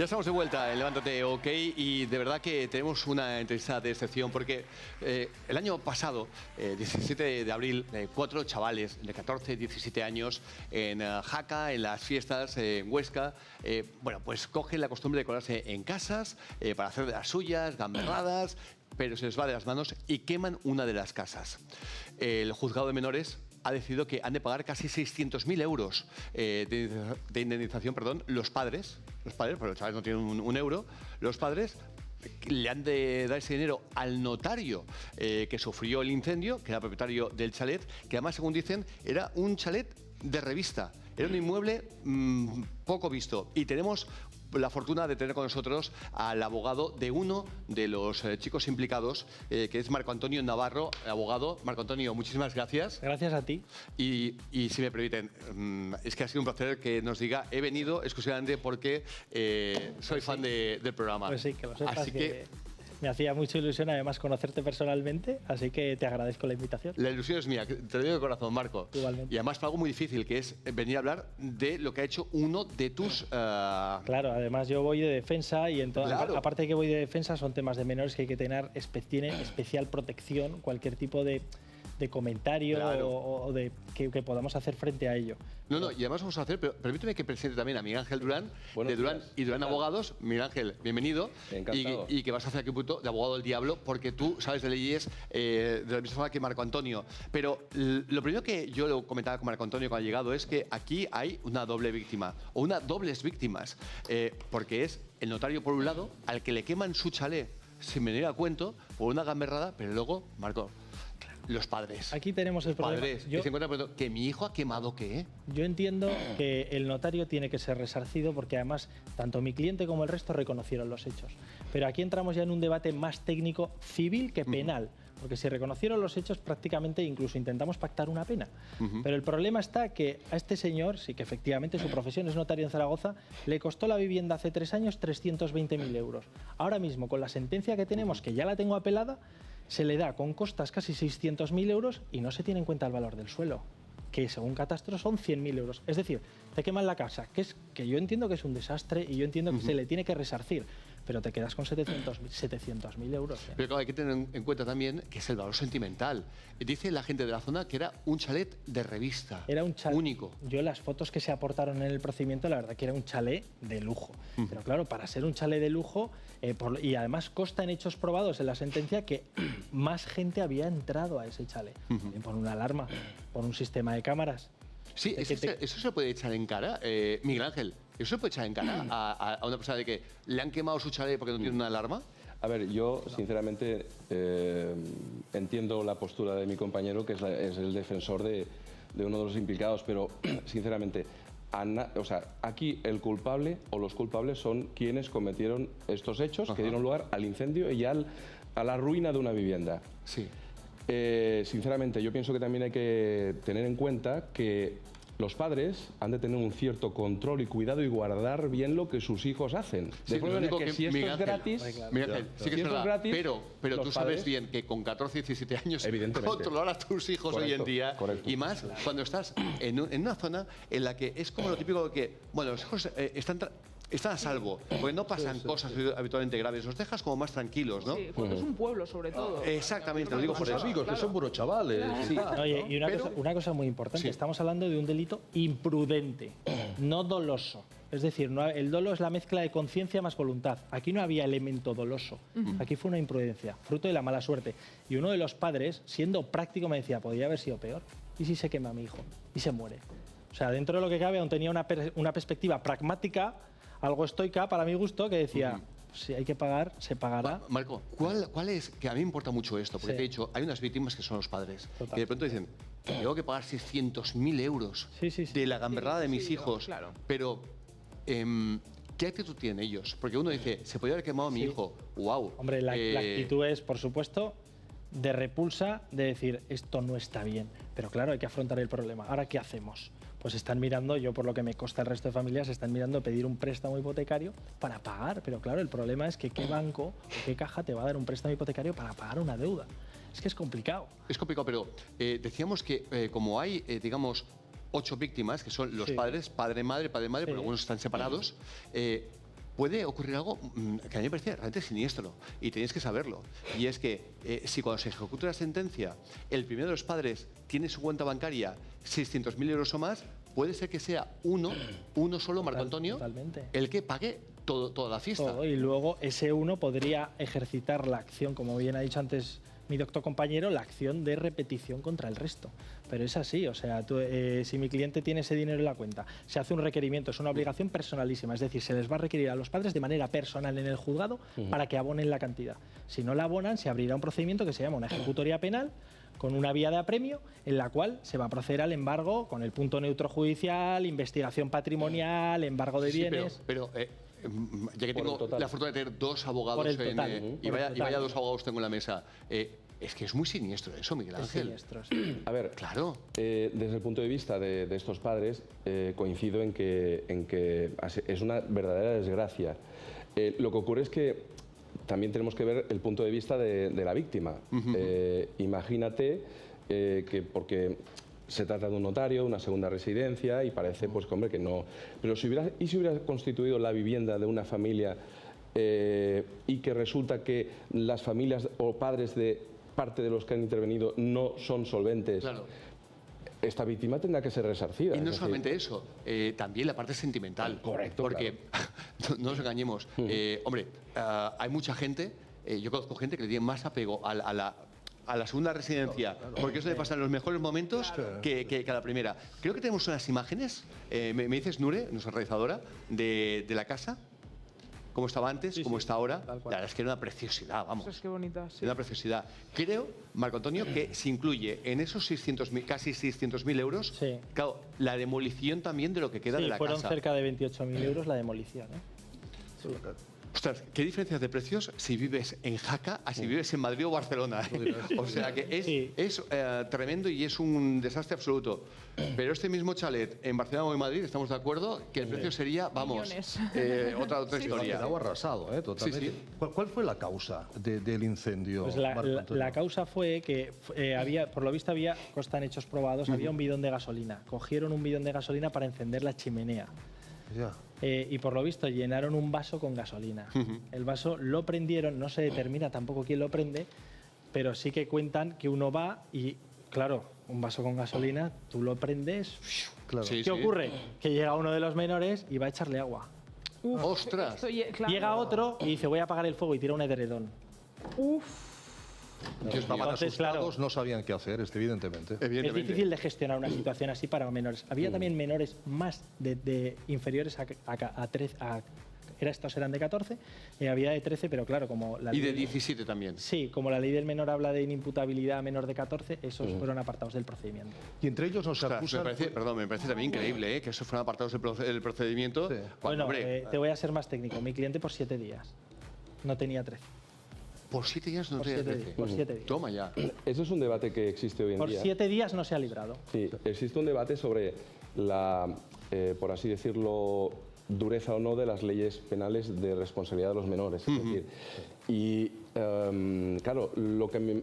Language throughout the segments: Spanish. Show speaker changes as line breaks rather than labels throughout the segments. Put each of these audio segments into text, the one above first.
Ya estamos de vuelta en Levántate OK y de verdad que tenemos una entrevista de excepción porque el año pasado, 17 de abril, 4 chavales de 14, 17 años en Jaca, en las fiestas en Huesca, bueno, pues cogen la costumbre de colarse en casas para hacer de las suyas, gamberradas, pero se les va de las manos y queman una de las casas. El juzgado de menores ha decidido que han de pagar casi 600.000 euros de indemnización, perdón, los padres, porque los chavales no tienen un euro, los padres le han de dar ese dinero al notario que sufrió el incendio, que era propietario del chalet, que además, según dicen, era un chalet de revista, era un inmueble poco visto. Y tenemos la fortuna de tener con nosotros al abogado de uno de los chicos implicados, que es Marco Antonio Navarro, abogado. Marco Antonio, muchísimas gracias.
Gracias a ti.
Y si me permiten, es que ha sido un placer que nos diga, he venido exclusivamente porque soy fan del programa.
Pues sí, que lo sepas.
Así que
me hacía mucha ilusión además conocerte personalmente, así que te agradezco la invitación.
la ilusión es mía, te lo digo de corazón, Marco.
Igualmente.
Y además para algo muy difícil, que es venir a hablar de lo que ha hecho uno de tus...
Claro, además yo voy de defensa y
Claro.
aparte de que voy de defensa son temas de menores que hay que tener tienen especial protección, cualquier tipo de comentario
Claro.
o de que podamos hacer frente a ello.
No, y además vamos a hacer, pero permíteme que presente también a Miguel Ángel Durán,
Buenos
de Durán
días.
y Durán Abogados. Miguel Ángel, bienvenido.
Encantado.
Y que vas a hacer aquí un punto de abogado del diablo, porque tú sabes de leyes de la misma forma que Marco Antonio. Pero lo primero que yo lo comentaba con Marco Antonio cuando ha llegado es que aquí hay una doble víctima, o una dobles víctimas, porque es el notario por un lado, al que le queman su chalet sin venir a cuento, por una gamberrada, pero luego, Marco, los padres.
Aquí tenemos el problema.
Padres, que se encuentran preguntando, ¿que mi hijo ha quemado qué?
Yo entiendo que el notario tiene que ser resarcido porque además tanto mi cliente como el resto reconocieron los hechos. Pero aquí entramos ya en un debate más técnico civil que penal. Porque si reconocieron los hechos, prácticamente incluso intentamos pactar una pena. Pero el problema está que a este señor, sí que efectivamente su profesión es notario en Zaragoza, le costó la vivienda hace 3 años 320.000 euros. Ahora mismo, con la sentencia que tenemos, que ya la tengo apelada, se le da con costas casi 600.000 euros y no se tiene en cuenta el valor del suelo, que según catastro son 100.000 euros. Es decir, te queman la casa, que yo entiendo que es un desastre y yo entiendo que se le tiene que resarcir, pero te quedas con 700.000 euros.
Pero claro, hay que tener en cuenta también que es el valor sentimental. Dice la gente de la zona que era un chalet de revista.
Era un chalet
único.
Yo las fotos que se aportaron en el procedimiento, la verdad que era un chalet de lujo. Pero claro, para ser un chalet de lujo, y además consta en hechos probados en la sentencia que más gente había entrado a ese chalet. También por una alarma, por un sistema de cámaras.
Sí, eso se puede echar en cara, Miguel Ángel. ¿Eso se puede echar en cara a una persona de que le han quemado su chalet porque no tiene una alarma?
A ver, yo sinceramente entiendo la postura de mi compañero, que es el defensor de uno de los implicados, pero sinceramente, aquí el culpable o los culpables son quienes cometieron estos hechos que dieron lugar al incendio y a la ruina de una vivienda.
Sí.
Sinceramente, yo pienso que también hay que tener en cuenta que los padres han de tener un cierto control y cuidado y guardar bien lo que sus hijos hacen.
Sí,
De forma
lo único
que
que
si esto
Miguel
es
Ángel,
gratis,
Miguel Ángel, sí que
si
es
esto es
verdad,
gratis,
pero
los
tú sabes
padres-
bien que con 14, 17 años
Evidentemente.
controlar a tus hijos hoy en
Correcto,
día,
correcto.
y más cuando estás en una zona en la que es como lo típico de que, bueno, los hijos están a salvo, porque no pasan cosas habitualmente graves, los dejas como más tranquilos, ¿no?
Sí, porque es un pueblo, sobre todo.
Exactamente, lo digo por
Los
eso.
amigos, que son puros chavales.
Sí.
Oye, y
Pero-
una cosa muy importante,
Sí.
estamos hablando de un delito imprudente, no doloso. Es decir, el dolo es la mezcla de conciencia más voluntad. Aquí no había elemento doloso, aquí fue una imprudencia, fruto de la mala suerte. Y uno de los padres, siendo práctico, me decía, podría haber sido peor. ¿Y si se quema a mi hijo? Y se muere. O sea, dentro de lo que cabe, aún tenía una perspectiva pragmática, algo estoica para mi gusto, que decía, si hay que pagar, se pagará.
Marco, ¿cuál es? Que a mí me importa mucho esto, porque
Sí.
te he dicho, hay unas víctimas que son los padres,
Total.
que de pronto dicen, tengo que pagar 600.000 euros
Sí.
de la gamberrada de mis
sí,
hijos,
claro.
pero ¿qué actitud tienen ellos? Porque uno dice, se podría haber quemado a mi hijo, wow.
Hombre, la actitud es, por supuesto, de repulsa, de decir, esto no está bien. Pero claro, hay que afrontar el problema. ¿Ahora qué hacemos? Pues están mirando, yo por lo que me consta el resto de familias, están mirando pedir un préstamo hipotecario para pagar. Pero claro, el problema es que qué banco o qué caja te va a dar un préstamo hipotecario para pagar una deuda. Es que es complicado.
Es complicado, pero decíamos que como hay, digamos, 8 víctimas, que son los
Sí.
padres, padre-madre,
Sí.
porque algunos están separados, puede ocurrir algo que a mí me parece realmente siniestro y tenéis que saberlo. Y es que si cuando se ejecuta la sentencia el primero de los padres tiene su cuenta bancaria 600.000 euros o más, puede ser que sea uno solo, Marco Antonio,
totalmente.
el que pague toda la fiesta.
Todo, y luego ese uno podría ejercitar la acción, como bien ha dicho antes mi doctor compañero, la acción de repetición contra el resto. Pero es así, o sea, si mi cliente tiene ese dinero en la cuenta, se hace un requerimiento, es una obligación personalísima, es decir, se les va a requerir a los padres de manera personal en el juzgado para que abonen la cantidad. Si no la abonan, se abrirá un procedimiento que se llama una ejecutoria penal, con una vía de apremio en la cual se va a proceder al embargo con el punto neutro judicial, investigación patrimonial, embargo de bienes.
Pero ya que tengo la fortuna de tener dos abogados y vaya dos abogados tengo en la mesa, es que es muy siniestro eso, Miguel Ángel.
Siniestro, sí.
A ver,
claro.
Desde el punto de vista de estos padres, coincido en que es una verdadera desgracia. Lo que ocurre es que también tenemos que ver el punto de vista de la víctima. Imagínate que porque se trata de un notario, una segunda residencia, y parece, pues, hombre, que no... Pero si hubiera constituido la vivienda de una familia y que resulta que las familias o padres de parte de los que han intervenido no son solventes... Claro. Esta víctima tendrá que ser resarcida.
Y no solamente eso, también la parte sentimental.
Correcto.
Porque, claro, no nos engañemos, hombre, hay mucha gente, yo conozco gente que le tiene más apego a la segunda residencia, porque eso le pasa en los mejores momentos que a la primera. Creo que tenemos unas imágenes, me dices, Nure, nuestra realizadora, de la casa. Cómo estaba antes, cómo está ahora. La verdad es que era una preciosidad, vamos.
Eso es que bonita, sí.
Era una preciosidad. Creo, Marco Antonio, que se incluye en esos casi 600.000 euros, claro, la demolición también de lo que queda de la casa.
Fueron cerca de 28.000 euros la demolición. Sí.
Ostras, qué diferencias de precios si vives en Jaca a si vives en Madrid o Barcelona. O sea que es tremendo y es un desastre absoluto. Pero este mismo chalet en Barcelona o en Madrid, estamos de acuerdo que el precio sería, vamos, otra historia.
Quedaba arrasado, totalmente.
Sí.
¿Cuál fue la causa del incendio?
Pues la causa fue que por lo visto constan hechos probados, había un bidón de gasolina. Cogieron un bidón de gasolina para encender la chimenea.
Ya.
Y por lo visto llenaron un vaso con gasolina. El vaso lo prendieron, no se determina tampoco quién lo prende, pero sí que cuentan que uno va y, claro, un vaso con gasolina, tú lo prendes.
Claro.
¿Qué ocurre? Que llega uno de los menores y va a echarle agua.
¡Ostras!
Llega otro y dice, voy a apagar el fuego y tira un edredón.
Estaban asustados, no sabían qué hacer, evidentemente.
Es difícil de gestionar una situación así para menores. Había también menores más de inferiores a 13, estos eran de 14, había de 13, pero claro, como la
ley... Y de 17 también.
Sí, como la ley del menor habla de inimputabilidad a menor de 14, esos fueron apartados del procedimiento.
Y entre ellos nos acusan...
Me parece también increíble que esos fueron apartados del procedimiento.
Sí.
Bueno, te voy a ser más técnico. Mi cliente por 7 días no tenía 13.
Por 7 días no tenía 13.
Por 7 días.
Toma ya.
Eso es un debate que existe hoy en día.
Por 7 días no se ha librado.
Sí, existe un debate sobre la, por así decirlo, dureza o no de las leyes penales de responsabilidad de los menores. Es decir, y claro,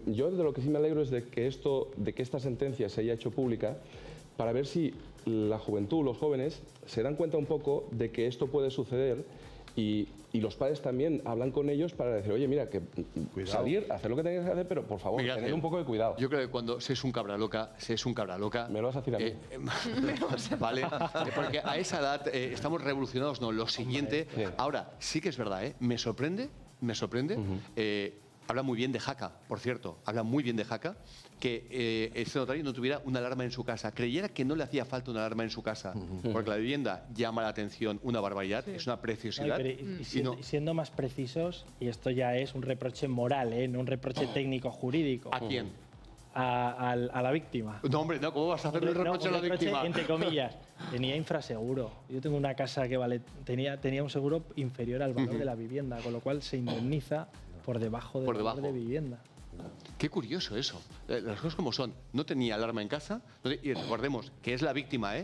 yo de lo que sí me alegro es de que esta sentencia se haya hecho pública para ver si la juventud, los jóvenes, se dan cuenta un poco de que esto puede suceder y los padres también hablan con ellos para decir, oye, mira, que salir, hacer lo que tengas que hacer, pero por favor, tener un poco de cuidado.
Yo creo que cuando se es un cabra loca, me
lo vas a decir a mí.
Vale, porque a esa edad estamos revolucionados, no, lo siguiente. Ahora, sí que es verdad, me sorprende, habla muy bien de Jaca, por cierto, habla muy bien de Jaca, que este notario no tuviera una alarma en su casa, creyera que no le hacía falta una alarma en su casa, porque la vivienda llama la atención, una barbaridad, es una preciosidad.
Siendo más precisos, y esto ya es un reproche moral, no un reproche técnico-jurídico.
¿A quién?
A la víctima.
No, hombre, no, ¿cómo vas a hacerle un reproche a la víctima?
Entre comillas. Tenía infraseguro. Yo tengo una casa que tenía un seguro inferior al valor de la vivienda, con lo cual se indemniza por debajo del valor de vivienda.
Qué curioso eso. Las cosas como son. No tenía alarma en casa. Y recordemos que es la víctima,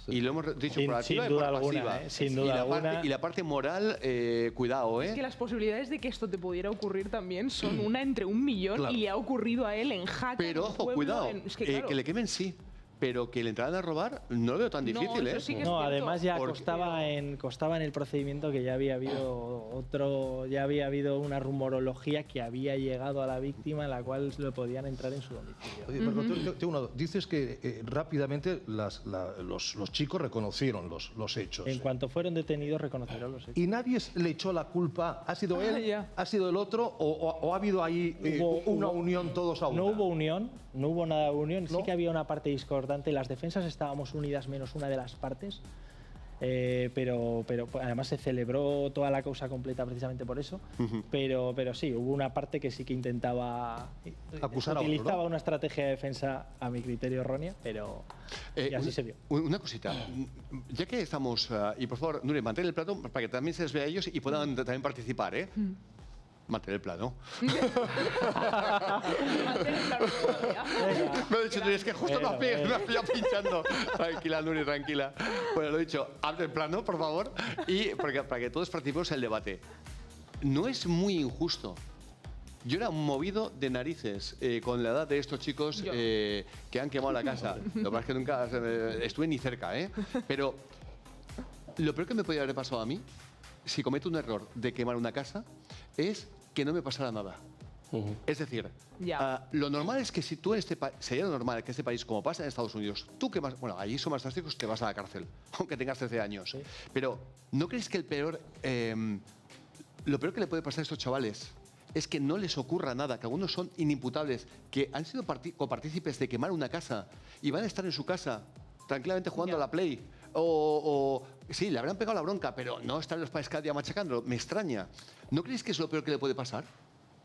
Y lo hemos dicho por activa y por pasiva.
Sin duda alguna.
Y la parte moral, cuidado,
Es que las posibilidades de que esto te pudiera ocurrir también son una entre 1 millón y le ha ocurrido a él en Jaca.
Pero ojo, cuidado, que le quemen sí. pero que le entraran a robar no lo veo tan difícil,
eso
¿eh?
sí que es
No,
cierto.
además ya
Porque-
costaba en el procedimiento que ya había habido una rumorología que había llegado a la víctima en la cual lo podían entrar en su domicilio.
Oye, Marco Antonio, tengo una duda. Dices que rápidamente los chicos reconocieron los hechos.
En cuanto fueron detenidos reconocieron los hechos.
¿Y nadie le echó la culpa? ¿Ha sido él?
ya.
¿Ha sido el otro? ¿O ha habido ahí una unión todos a una?
No hubo unión, no hubo nada de unión.
¿No?
Sí que había una parte discordante. Las defensas estábamos unidas menos una de las partes. Pero además se celebró toda la causa completa precisamente por eso. Pero sí, hubo una parte que sí que intentaba
Acusar a otro,
utilizaba
¿no?
una estrategia de defensa a mi criterio errónea, pero y así se vio.
Una cosita, ya que estamos, y por favor, Nuria, mantén el plato para que también se les vea a ellos y puedan también participar, ¿eh? Mantén el plano. Me ha dicho, Nuria, es que justo me ha pillado pinchando. Tranquila, Nuria, tranquila. Bueno, lo he dicho, abre el plano, por favor, y para que todos participemos en el debate. No es muy injusto. Yo era un movido de narices con la edad de estos chicos que han quemado la casa. Lo que pasa es que nunca estuve ni cerca, ¿eh? Pero lo peor que me podía haber pasado a mí, si cometo un error de quemar una casa, es que no me pasara nada. Es decir, lo normal es que si tú en este país, sería normal que este país, como pasa en Estados Unidos, tú quemas, bueno, allí son más drásticos, te vas a la cárcel, aunque tengas 13 años.
Sí.
Pero, ¿no crees que lo peor que le puede pasar a estos chavales es que no les ocurra nada, que algunos son inimputables, que han sido copartícipes de quemar una casa y van a estar en su casa tranquilamente jugando a la Play? Sí, le habrán pegado la bronca, pero no están los padres cada día machacándolo. Me extraña. ¿No creéis que es lo peor que le puede pasar?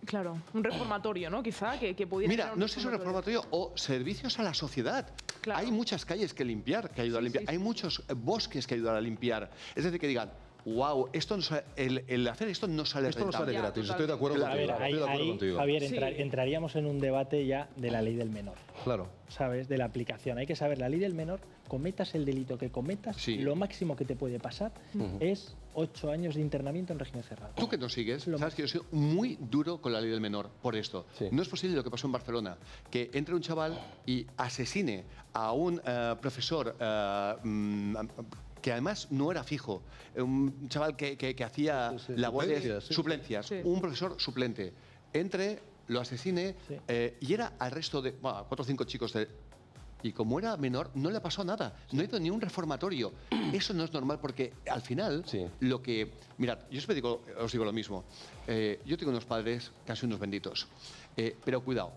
Claro, un reformatorio, ¿no? Quizá que pudiera...
Mira,
ser
no sé si es un reformatorio o servicios a la sociedad.
Claro.
Hay muchas calles que limpiar, que ayudar a limpiar.
sí, sí.
Hay muchos bosques que ayudar a limpiar. Es decir, que digan, wow, esto no el hacer esto no sale
Esto no sale
rentable.
gratis, estoy de acuerdo
A
contigo.
ver,
Estoy de acuerdo
ahí,
contigo.
Javier,
Sí.
entraríamos en un debate ya de la ley del menor.
Claro.
¿Sabes? De la aplicación. Hay que saber, la ley del menor, cometas el delito que cometas,
Sí.
lo máximo que te puede pasar es 8 años de internamiento en régimen cerrado.
Tú que nos sigues,
Lo
sabes que yo soy muy duro con la ley del menor por esto.
Sí.
No es posible lo que pasó en Barcelona, que entre un chaval y asesine a un profesor que además no era fijo, un chaval que hacía
Sí, sí,
labores,
suplencias, sí.
suplencias,
Sí.
un profesor suplente, lo asesine
Sí.
y era al resto de 4 o 5 chicos y como era menor, no le pasó nada. No ha ido ni un reformatorio. Eso no es normal porque al final,
Sí.
lo que... Mirad, yo os digo lo mismo. Yo tengo unos padres casi unos benditos. Pero cuidado.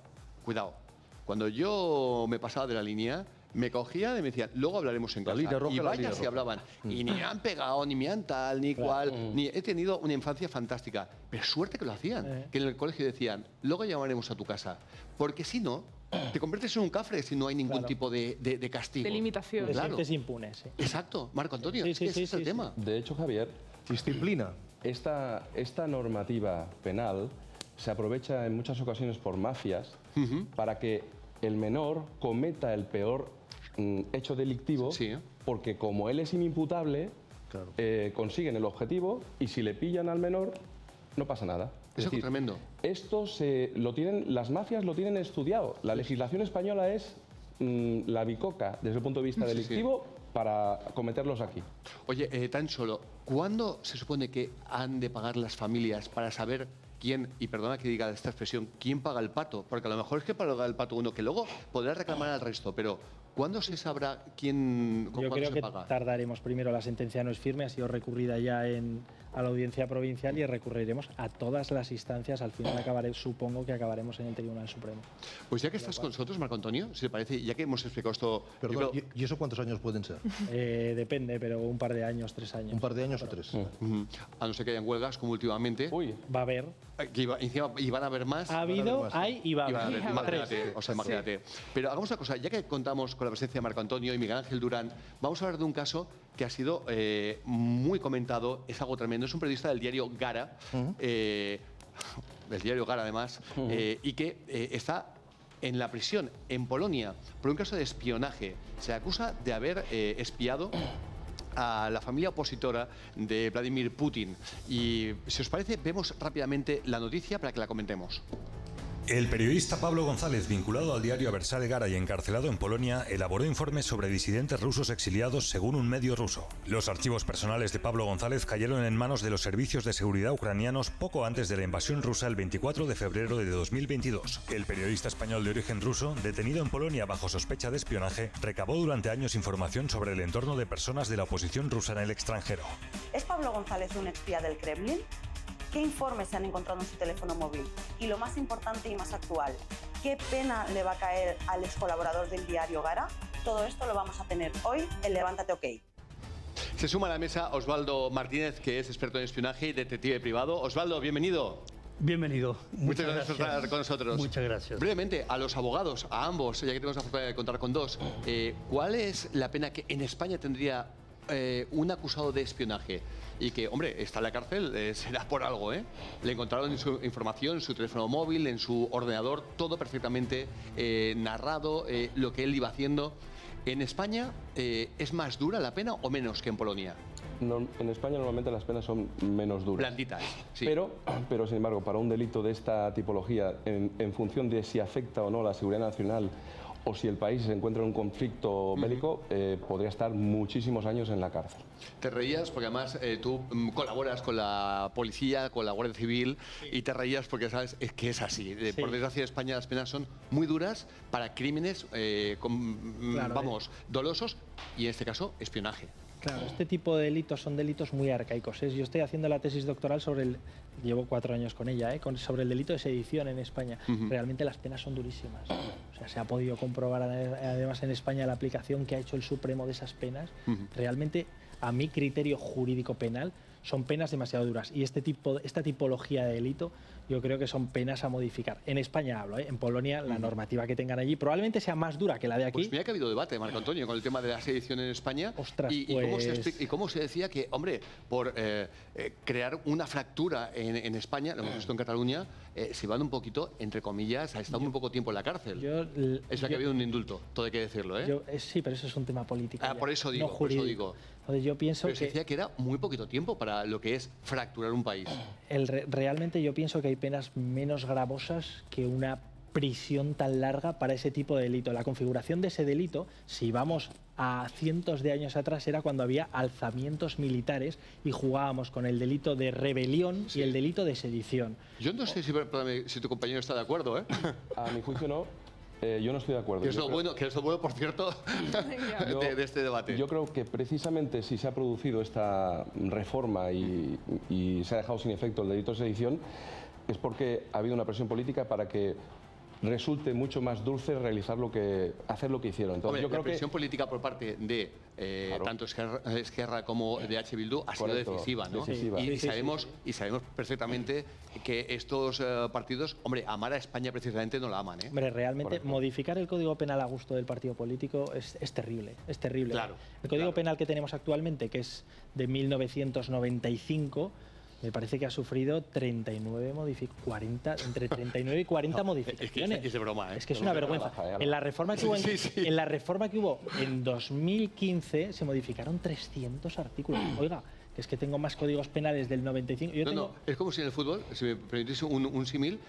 Cuando yo me pasaba de la línea, me cogían y me decían, luego hablaremos en
La
casa.
línea roja,
y
la
vaya
línea
si
roja.
hablaban. Y ni me han pegado, ni me han tal, ni cual. Ni he tenido una infancia fantástica. Pero suerte que lo hacían. Que en el colegio decían, luego llamaremos a tu casa. Porque si no, te conviertes en un cafre si no hay ningún
Claro.
tipo de castigo.
De limitación.
Te
Claro.
sientes impune, sí.
Exacto, Marco Antonio.
Sí,
es que
sí,
ese
sí,
es el
sí,
tema.
De hecho, Javier,
Disciplina.
esta normativa penal se aprovecha en muchas ocasiones por mafias para que el menor cometa el peor hecho delictivo,
Sí.
porque como él es inimputable,
Claro.
consiguen el objetivo y si le pillan al menor, no pasa nada.
Es algo tremendo.
Esto las mafias lo tienen estudiado. La legislación española es la bicoca desde el punto de vista
Sí, sí.
delictivo para cometerlos aquí.
Oye, tan solo, ¿cuándo se supone que han de pagar las familias para saber quién, y perdona que diga esta expresión, quién paga el pato? Porque a lo mejor es que paga el pato uno, que luego podrá reclamar al resto, pero ¿cuándo se sabrá quién,
Yo
cuándo
creo
se
que
paga?
tardaremos. Primero, la sentencia no es firme, ha sido recurrida ya a la audiencia provincial y recurriremos a todas las instancias. Al final supongo que acabaremos en el Tribunal Supremo.
Pues ya que estás con nosotros, Marco Antonio, si te parece, ya que hemos explicado esto... yo
Perdón,
creo-
¿y eso cuántos años pueden ser?
Depende, pero un par de años, 3 años.
¿Un par de años o 3?
A no ser que hayan huelgas, como últimamente,
Uy,
Va a haber.
que encima iban a haber más.
Ha habido,
más.
hay y va a
Iban a
haber.
haber,
Tres.
imagínate, o sea, imagínate. Pero hagamos una cosa, ya que contamos con la presencia de Marco Antonio y Miguel Ángel Durán, vamos a hablar de un caso que ha sido muy comentado, es algo tremendo, es un periodista del diario Gara, del diario Gara además, y que está en la prisión en Polonia por un caso de espionaje. Se acusa de haber espiado a la familia opositora de Vladimir Putin. Y si os parece, vemos rápidamente la noticia para que la comentemos.
El periodista Pablo González, vinculado al diario Aversal Gara y encarcelado en Polonia, elaboró informes sobre disidentes rusos exiliados según un medio ruso. Los archivos personales de Pablo González cayeron en manos de los servicios de seguridad ucranianos poco antes de la invasión rusa el 24 de febrero de 2022. El periodista español de origen ruso, detenido en Polonia bajo sospecha de espionaje, recabó durante años información sobre el entorno de personas de la oposición rusa en el extranjero.
¿Es Pablo González un espía del Kremlin? ¿Qué informes se han encontrado en su teléfono móvil? Y lo más importante y más actual, ¿qué pena le va a caer al ex colaborador del diario Gara? Todo esto lo vamos a tener hoy en Levántate OK.
Se suma a la mesa Osvaldo Martínez, que es experto en espionaje y detective privado. Osvaldo, bienvenido.
Bienvenido.
Muchas gracias por estar con nosotros.
Muchas gracias.
Brevemente, a los abogados, a ambos, ya que tenemos la fortuna de contar con dos, ¿cuál es la pena que en España tendría un acusado de espionaje? Y que, hombre, está en la cárcel, será por algo, ¿eh? Le encontraron en su información, en su teléfono móvil, en su ordenador, todo perfectamente narrado, lo que él iba haciendo. ¿En España es más dura la pena o menos que en Polonia?
No, en España normalmente las penas son menos duras.
Blanditas, sí.
Pero sin embargo, para un delito de esta tipología, en función de si afecta o no a la seguridad nacional o si el país se encuentra en un conflicto bélico, podría estar muchísimos años en la cárcel.
Te reías porque además tú colaboras con la policía, con la Guardia Civil, y te reías porque sabes que es así. Por desgracia en España las penas son muy duras para crímenes, dolosos y en este caso espionaje.
Claro, este tipo de delitos son delitos muy arcaicos. Yo estoy haciendo la tesis doctoral sobre llevo 4 años con ella, sobre el delito de sedición en España. Realmente las penas son durísimas. O sea, se ha podido comprobar además en España la aplicación que ha hecho el Supremo de esas penas. Realmente, a mi criterio jurídico penal, son penas demasiado duras. Y esta tipología de delito, yo creo que son penas a modificar. En España hablo, en Polonia la normativa que tengan allí probablemente sea más dura que la de aquí.
Pues mira que ha habido debate, Marco Antonio, con el tema de la sedición en España.
Ostras,
y cómo se decía que, hombre, por crear una fractura en España, lo hemos visto en Cataluña, se van un poquito, entre comillas, ha estado muy poco tiempo en la cárcel. Es la que ha habido un indulto, todo hay que decirlo, ¿eh?
Sí, pero eso es un tema político.
Por eso digo,
no
por eso digo.
Entonces yo pienso
pero se decía que era muy poquito tiempo para lo que es fracturar un país.
Realmente yo pienso que hay penas menos gravosas que una prisión tan larga para ese tipo de delito. La configuración de ese delito, si vamos a cientos de años atrás, era cuando había alzamientos militares y jugábamos con el delito de rebelión y el delito de sedición.
Yo no sé si tu compañero está de acuerdo, ¿eh?
A mi juicio no. Yo no estoy de acuerdo.
Que es lo bueno, por cierto, de este debate.
Yo creo que precisamente si se ha producido esta reforma y se ha dejado sin efecto el delito de sedición, es porque ha habido una presión política para que resulte mucho más dulce hacer lo que hicieron. Entonces,
Hombre,
yo creo
la presión política por parte de tanto Esquerra como de H. Bildu ha sido decisiva, ¿no?
Decisiva.
Y sabemos perfectamente que estos partidos, hombre, amar a España precisamente no la aman, ¿eh?
Hombre, realmente modificar el Código Penal a gusto del partido político es terrible, es terrible.
Claro,
el Código Penal que tenemos actualmente, que es de 1995, me parece que ha sufrido entre 39 y 40 modificaciones.
Es de broma, ¿eh?
Es que es una vergüenza. En la reforma que hubo en la reforma que hubo en 2015 se modificaron 300 artículos. Oiga, es que tengo más códigos penales del 95.
No, es como si en el fútbol, si me permitís un símil,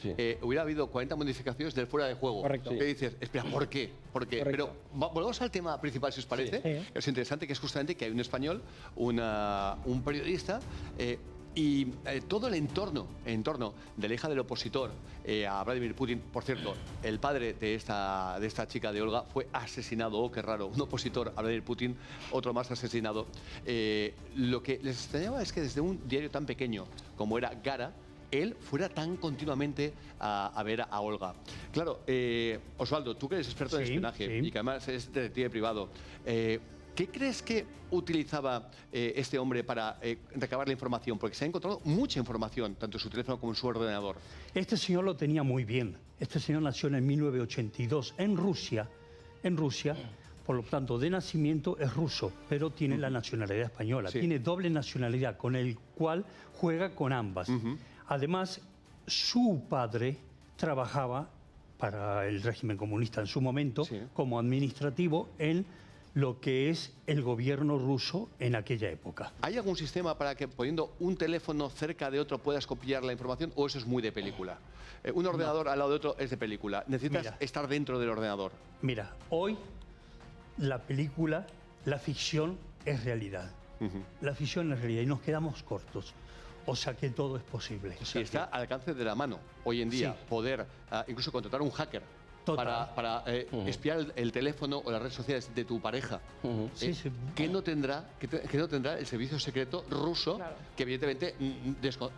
hubiera habido 40 modificaciones del fuera de juego.
Correcto.
Que dices, espera, ¿por qué? Pero volvemos al tema principal, si os parece.
Sí.
Es interesante, que es justamente que hay un español, un periodista, y todo el entorno de la hija del opositor a Vladimir Putin. Por cierto, el padre de esta chica, de Olga, fue asesinado. Oh, qué raro, un opositor a Vladimir Putin, otro más asesinado. Lo que les extrañaba es que desde un diario tan pequeño como era Gara, él fuera tan continuamente a ver a Olga. Claro, Osvaldo, tú que eres experto en espionaje y que además es detective privado, ¿qué crees que utilizaba este hombre para recabar la información? Porque se ha encontrado mucha información, tanto en su teléfono como en su ordenador.
Este señor lo tenía muy bien. Este señor nació en 1982 en Rusia. Por lo tanto, de nacimiento es ruso, pero tiene la nacionalidad española.
Sí.
Tiene doble nacionalidad, con el cual juega con ambas. Además, su padre trabajaba para el régimen comunista en su momento como administrativo en lo que es el gobierno ruso en aquella época.
¿Hay algún sistema para que poniendo un teléfono cerca de otro puedas copiar la información o eso es muy de película? Un ordenador al lado de otro es de película. Necesitas estar dentro del ordenador.
Mira, hoy la película, la ficción es realidad. La ficción es realidad y nos quedamos cortos. O sea que todo es posible.
Y está al alcance de la mano hoy en día poder incluso contratar un hacker para espiar el teléfono o las redes sociales de tu pareja. ¿Qué no tendrá el servicio secreto ruso? Claro. Que evidentemente,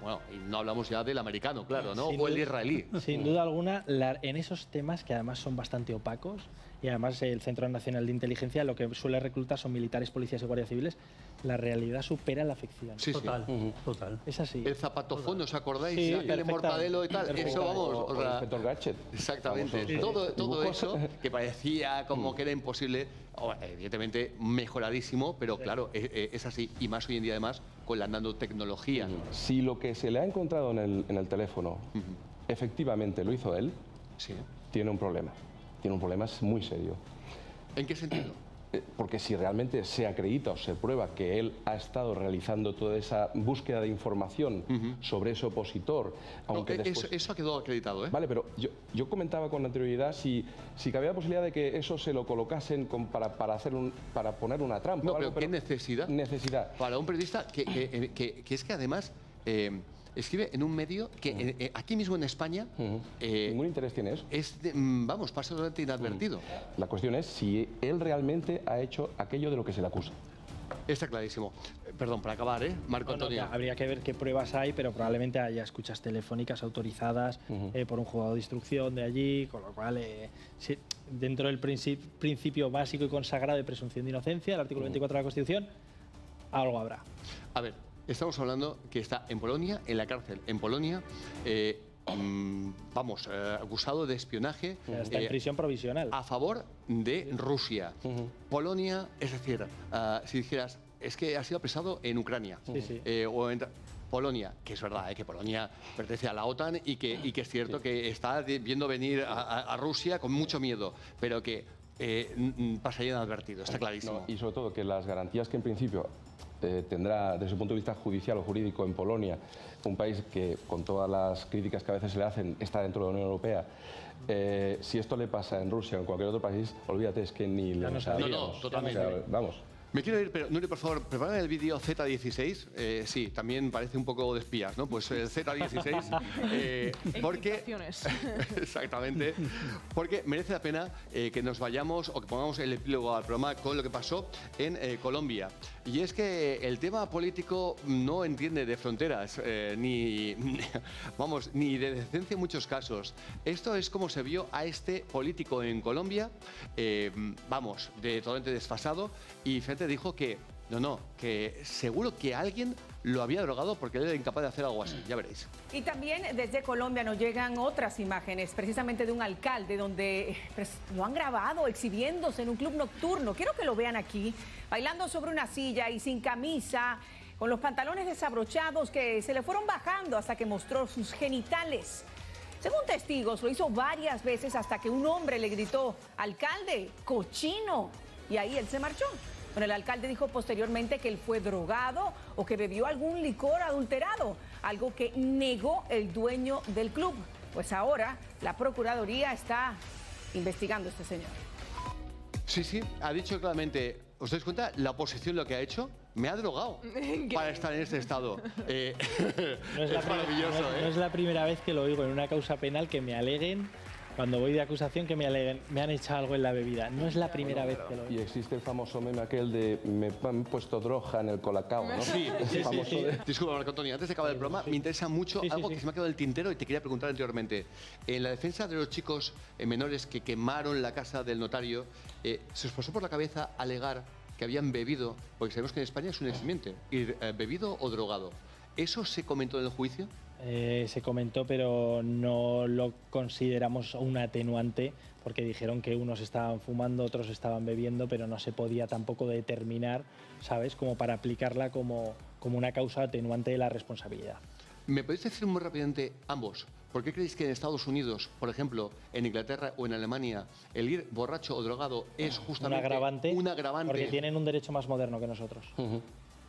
bueno, y no hablamos ya del americano, claro, ¿no? O el israelí.
Sin duda alguna, en esos temas que además son bastante opacos, y además el Centro Nacional de Inteligencia lo que suele reclutar son militares, policías y guardias civiles, la realidad supera la ficción.
Sí,
total, total.
Es así.
El zapatofón, ¿os acordáis?
Sí,
el de Mortadelo y tal. Eso, vamos.
O el Inspector Gadget.
Exactamente. Todo eso que parecía como que era imposible, evidentemente mejoradísimo, pero claro, es así. Y más hoy en día, además, con la nanotecnología.
Si lo que se le ha encontrado en el teléfono efectivamente lo hizo él, tiene un problema. Tiene un problema muy serio.
¿En qué sentido?
Porque si realmente se acredita o se prueba que él ha estado realizando toda esa búsqueda de información sobre ese opositor, aunque después...
Eso ha quedado acreditado, ¿eh?
Vale, pero yo comentaba con anterioridad si cabía la posibilidad de que eso se lo colocasen para poner una trampa.
No, pero ¿qué necesidad?
Necesidad.
Para un periodista que es que además... escribe en un medio que aquí mismo en España...
ningún interés tiene eso.
Vamos, pasa totalmente inadvertido.
La cuestión es si él realmente ha hecho aquello de lo que se le acusa.
Está clarísimo. Perdón, para acabar, Marco Antonio.
Habría que ver qué pruebas hay, pero probablemente haya escuchas telefónicas autorizadas por un juzgado de instrucción de allí, con lo cual, dentro del principio básico y consagrado de presunción de inocencia, el artículo 24 de la Constitución, algo habrá.
A ver, estamos hablando que está en Polonia, en la cárcel en Polonia, acusado de espionaje.
Está en prisión provisional.
A favor de Rusia. Polonia, es decir, si dijeras, es que ha sido apresado en Ucrania. Polonia, que es verdad, que Polonia pertenece a la OTAN y que es cierto que está viendo venir a Rusia con mucho miedo, pero que pasaría inadvertido, está clarísimo.
No, y sobre todo que las garantías que en principio tendrá desde su punto de vista judicial o jurídico en Polonia, un país que con todas las críticas que a veces se le hacen está dentro de la Unión Europea, si esto le pasa en Rusia o en cualquier otro país, olvídate, es que ni le sabríamos.
No, totalmente.
O sea, vamos.
Me quiero ir, pero Nuria, por favor, prepara el vídeo Z16. Sí, también parece un poco de espías, ¿no? Pues el Z16. Porque... Exactamente. Porque merece la pena que nos vayamos o que pongamos el epílogo al programa con lo que pasó en Colombia. Y es que el tema político no entiende de fronteras, ni de decencia en muchos casos. Esto es como se vio a este político en Colombia, totalmente desfasado, y frente dijo que que seguro que alguien lo había drogado porque él era incapaz de hacer algo así, ya veréis.
Y también desde Colombia nos llegan otras imágenes, precisamente de un alcalde donde lo han grabado exhibiéndose en un club nocturno. Quiero que lo vean aquí, bailando sobre una silla y sin camisa, con los pantalones desabrochados que se le fueron bajando hasta que mostró sus genitales. Según testigos, lo hizo varias veces hasta que un hombre le gritó, alcalde, cochino, y ahí él se marchó. Bueno, el alcalde dijo posteriormente que él fue drogado o que bebió algún licor adulterado, algo que negó el dueño del club. Pues ahora la Procuraduría está investigando a este señor.
Sí,
ha dicho claramente, ¿os dais cuenta la oposición lo que ha hecho? Me ha drogado para estar en este estado. Es maravilloso,
no es la primera vez que lo oigo en una causa penal que me aleguen. Cuando voy de acusación, que me aleguen, me han echado algo en la bebida. No es la primera vez que lo oigo.
Y existe el famoso meme aquel de me han puesto droga en el colacao, ¿no?
Sí. Disculpa, Marco Antonio, antes de acabar el programa, me interesa mucho algo que se me ha quedado en el tintero y te quería preguntar anteriormente. En la defensa de los chicos menores que quemaron la casa del notario, ¿se os pasó por la cabeza alegar que habían bebido, porque sabemos que en España es un eximiente, ir bebido o drogado? ¿Eso se comentó en el juicio?
Se comentó, pero no lo consideramos un atenuante porque dijeron que unos estaban fumando, otros estaban bebiendo, pero no se podía tampoco determinar, ¿sabes?, como para aplicarla como una causa atenuante de la responsabilidad.
¿Me podéis decir muy rápidamente ambos ¿Por qué creéis que en Estados Unidos, por ejemplo, en Inglaterra o en Alemania, el ir borracho o drogado es justamente
un agravante? Porque
Porque
tienen un derecho más moderno que nosotros.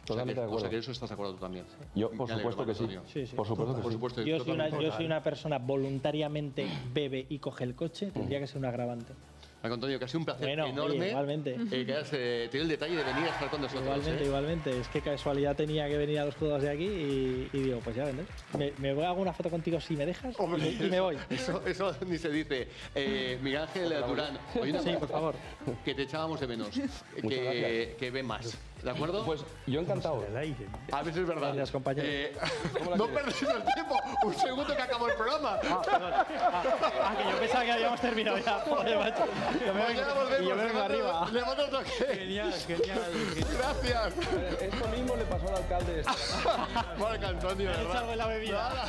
Totalmente de acuerdo.
O sea que eso estás de acuerdo tú también.
Yo, por supuesto que sí. Por supuesto que sí.
Yo soy una persona voluntariamente bebe y coge el coche, tendría que ser un agravante.
Marco Antonio, que ha sido un placer enorme
oye, igualmente.
que hayas tenido el detalle de venir a estar con nosotros.
Igualmente. Es que casualidad tenía que venir a los juegos de aquí y digo, pues ya vendré. Me voy a hacer una foto contigo si me dejas y me voy.
Eso ni se dice. Miguel Ángel Durán, oye,
sí, por favor.
Que te echábamos de menos. Que ve más. ¿De acuerdo?
Pues yo encantado.
A veces es verdad.
Gracias, compañero.
No perdéis el tiempo. Un segundo que acabó el programa.
Que yo pensaba que habíamos terminado ya. Joder, macho. Yo me vengo arriba.
Le mando otro toque.
Genial.
Gracias.
Esto mismo le pasó al alcalde.
Marco Antonio, ¿verdad?
Salgo en la bebida.